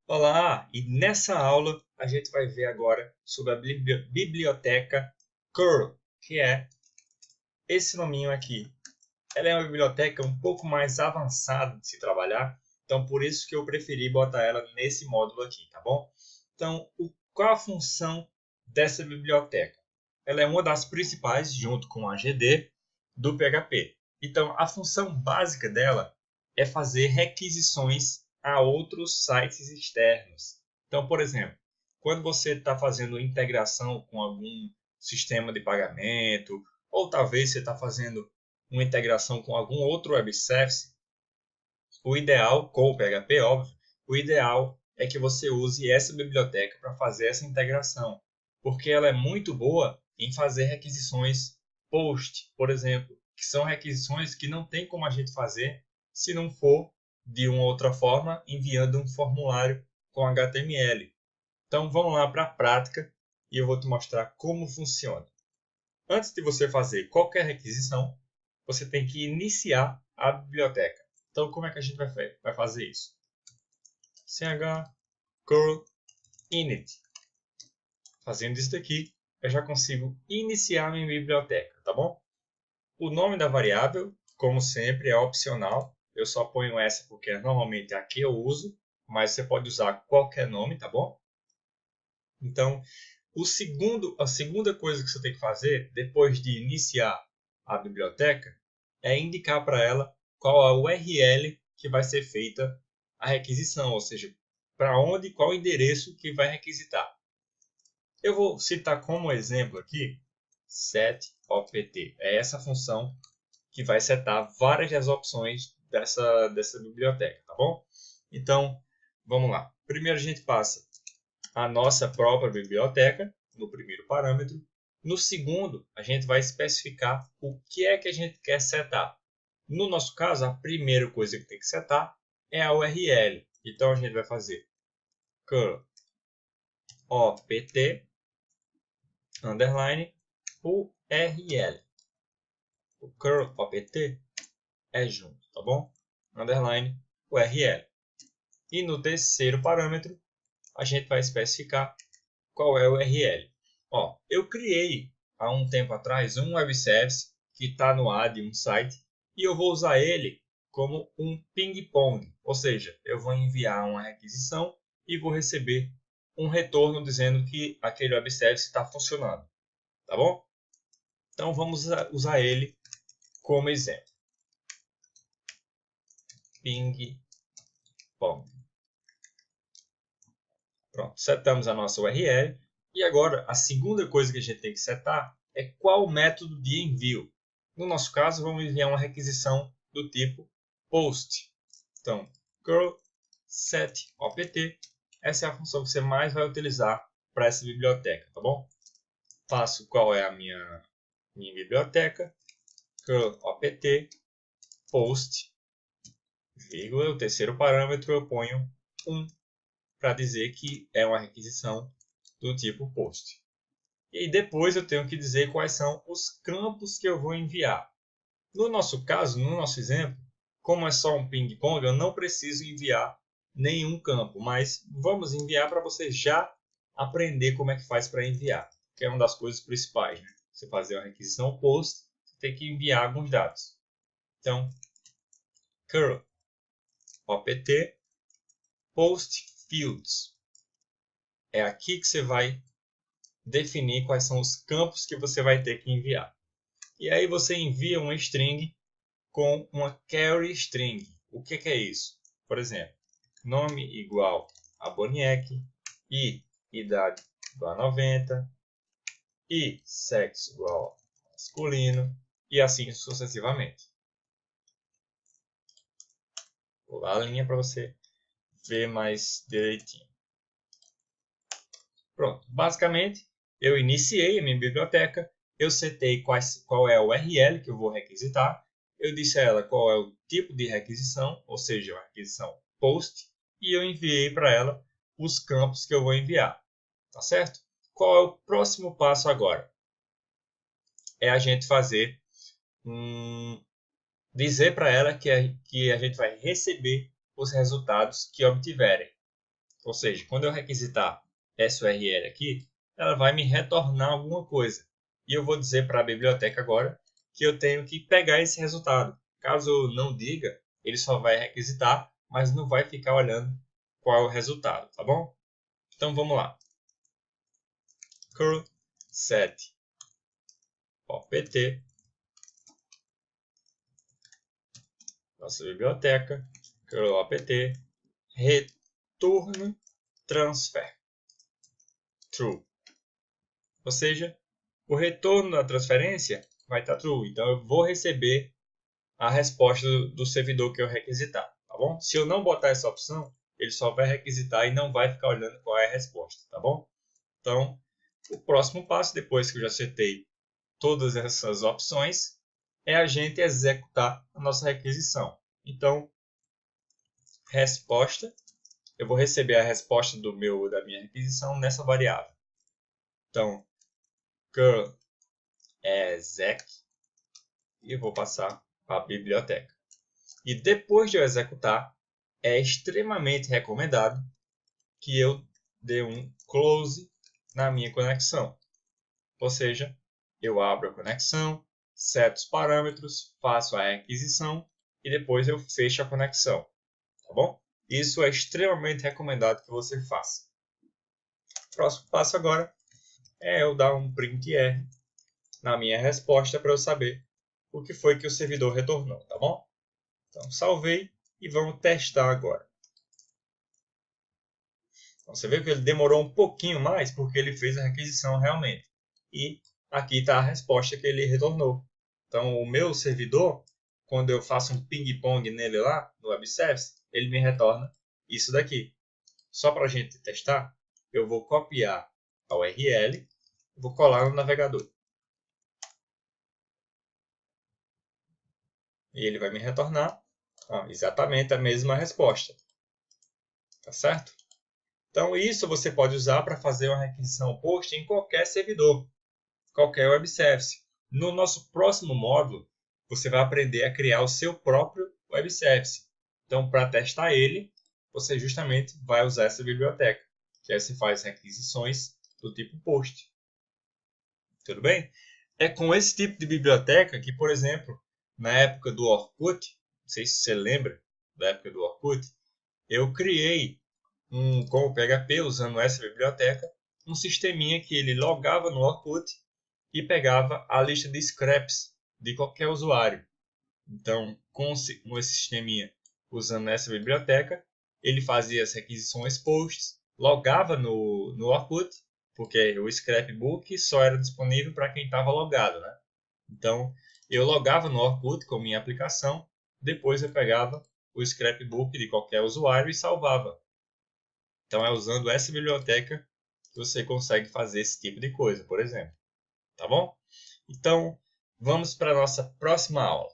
Olá! E nessa aula a gente vai ver agora sobre a biblioteca curl, que é esse nominho aqui. Ela é uma biblioteca um pouco mais avançada de se trabalhar, então por isso que eu preferi botar ela nesse módulo aqui, tá bom? Então, qual a função dessa biblioteca? Ela é uma das principais, junto com a GD, do PHP. Então, a função básica dela é fazer requisições a outros sites externos. Então, por exemplo, quando você está fazendo integração com algum sistema de pagamento, ou talvez você está fazendo uma integração com algum outro web service, o ideal, com o PHP, óbvio, o ideal é que você use essa biblioteca para fazer essa integração, porque ela é muito boa em fazer requisições POST, por exemplo, que são requisições que não tem como a gente fazer se não for de uma outra forma enviando um formulário com HTML. Então vamos lá para a prática e eu vou te mostrar como funciona. Antes de você fazer qualquer requisição, você tem que iniciar a biblioteca. Então, como é que a gente vai fazer isso? curl init. Fazendo isso daqui, eu já consigo iniciar minha biblioteca, tá bom? O nome da variável, como sempre, é opcional. Eu só ponho essa porque normalmente aqui eu uso, mas você pode usar qualquer nome, tá bom? Então, a segunda coisa que você tem que fazer, depois de iniciar a biblioteca, é indicar para ela qual é a URL que vai ser feita a requisição, ou seja, para onde, qual endereço que vai requisitar. Eu vou citar como exemplo aqui, setOpt. É essa função que vai setar várias das opções dessa biblioteca, tá bom? Então, vamos lá. Primeiro a gente passa a nossa própria biblioteca, no primeiro parâmetro. No segundo, a gente vai especificar o que é que a gente quer setar. No nosso caso, a primeira coisa que tem que setar é a URL. Então, a gente vai fazer curl opt underline URL. O curl opt é junto, tá bom? Underline URL. E no terceiro parâmetro, a gente vai especificar qual é o URL. Ó, eu criei há um tempo atrás um web service que está no ar de um site e eu vou usar ele como um ping-pong, ou seja, eu vou enviar uma requisição e vou receber um retorno dizendo que aquele web service está funcionando, tá bom? Então vamos usar ele como exemplo. Ping-pong. Pronto, setamos a nossa URL. E agora, a segunda coisa que a gente tem que setar é qual método de envio. No nosso caso, vamos enviar uma requisição do tipo POST. Então, curl setOpt. Essa é a função que você mais vai utilizar para essa biblioteca, tá bom? Faço qual é a minha biblioteca. Curl opt post, vírgula, o terceiro parâmetro eu ponho 1 para dizer que é uma requisição do tipo POST. E depois eu tenho que dizer quais são os campos que eu vou enviar. No nosso caso, no nosso exemplo, como é só um ping-pong, eu não preciso enviar nenhum campo, mas vamos enviar para você já aprender como é que faz para enviar, que é uma das coisas principais, né? Você fazer uma requisição POST, você tem que enviar alguns dados. Então, curl opt post fields. É aqui que você vai definir quais são os campos que você vai ter que enviar. E aí você envia uma string com uma query string. O que é isso? Por exemplo, nome igual a Boniek, e idade igual a 90, e sexo igual a masculino, e assim sucessivamente. Vou lá a linha para você ver mais direitinho. Pronto, basicamente eu iniciei a minha biblioteca, eu setei qual é a URL que eu vou requisitar, eu disse a ela qual é o tipo de requisição, ou seja, a requisição POST, e eu enviei para ela os campos que eu vou enviar, tá certo? Qual é o próximo passo agora? É a gente fazer dizer para ela que a gente vai receber os resultados que obtiverem. Ou seja, quando eu requisitar essa URL aqui, ela vai me retornar alguma coisa. E eu vou dizer para a biblioteca agora que eu tenho que pegar esse resultado. Caso eu não diga, ele só vai requisitar, mas não vai ficar olhando qual é o resultado, tá bom? Então vamos lá. curl set opt, nossa biblioteca, curl opt, return transfer true. Ou seja, o retorno da transferência vai estar true. Então eu vou receber a resposta do servidor que eu requisitar, tá bom? Se eu não botar essa opção, ele só vai requisitar e não vai ficar olhando qual é a resposta, tá bom? Então, o próximo passo, depois que eu já setei todas essas opções, é a gente executar a nossa requisição. Então, resposta, eu vou receber a resposta da minha requisição nessa variável. Então, curl exec e vou passar para a biblioteca. E depois de eu executar, é extremamente recomendado que eu dê um close na minha conexão. Ou seja, eu abro a conexão, seto os parâmetros, faço a requisição e depois eu fecho a conexão. Tá bom? Isso é extremamente recomendado que você faça. O próximo passo agora é eu dar um print R na minha resposta para eu saber o que foi que o servidor retornou, tá bom? Então, salvei e vamos testar agora. Então, você vê que ele demorou um pouquinho mais porque ele fez a requisição realmente. E aqui está a resposta que ele retornou. Então, o meu servidor, quando eu faço um ping-pong nele lá, no web service, ele me retorna isso daqui. Só para a gente testar, eu vou copiar a URL e vou colar no navegador. E ele vai me retornar exatamente a mesma resposta. Tá certo? Então, isso você pode usar para fazer uma requisição POST em qualquer servidor, qualquer web service. No nosso próximo módulo, você vai aprender a criar o seu próprio web service. Então, para testar ele, você justamente vai usar essa biblioteca, que aí você faz requisições do tipo POST. Tudo bem? É com esse tipo de biblioteca que, por exemplo, na época do Orkut, não sei se você lembra da época do Orkut, eu criei com o PHP, usando essa biblioteca, um sisteminha que ele logava no Orkut e pegava a lista de scraps de qualquer usuário. Então, com esse sisteminha usando essa biblioteca, ele fazia as requisições posts, logava no Orkut, porque o scrapbook só era disponível para quem estava logado, né? Então, eu logava no Orkut com minha aplicação, depois eu pegava o scrapbook de qualquer usuário e salvava. Então, é usando essa biblioteca que você consegue fazer esse tipo de coisa, por exemplo. Tá bom? Então, vamos para a nossa próxima aula.